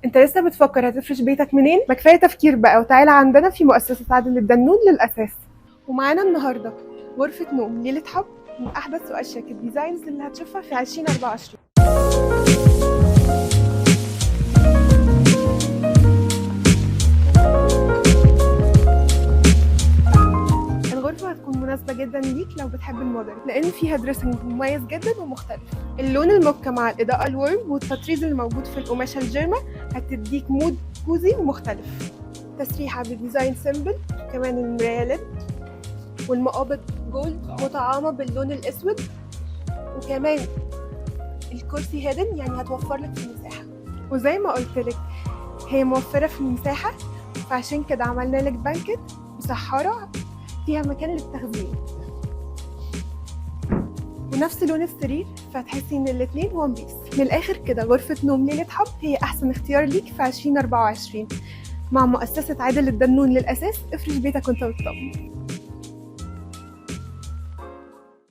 انت لسه بتفكر هتفرش بيتك منين؟ ما كفايه تفكير بقى وتعالى عندنا في مؤسسة عادل الدنون للأساس. ومعانا النهارده غرفة نوم ليلة حب من أحدث وأشيك الديزاينز اللي هتشوفها في 2024. الغرفة هتكون مناسبة جدا ليك لو بتحب المودرن، لأن فيها دريسنج مميز جدا ومختلف. اللون الموكا مع الإضاءة الورم والتطريز الموجود في القماشة الجيرما هتديك مود كوزي ومختلف. تسريحة بديزاين سيمبل، كمان المراية ليد والمقابض جولد مطعمة باللون الأسود، وكمان الكرسي هيدن يعني هتوفر لك في المساحة. وزي ما قلت لك هي موفرة في المساحة، فعشان كده عملنا لك بانكت مسحرة فيها مكان للتخزين، ونفس لون السرير، فهتحسي ان الاتنين وان بيس. من الاخر كده غرفة نوم ليلة حب هي احسن اختيار ليك في 2024 مع مؤسسة عادل الدنون للأساس. افرش بيتك وانت مطمن.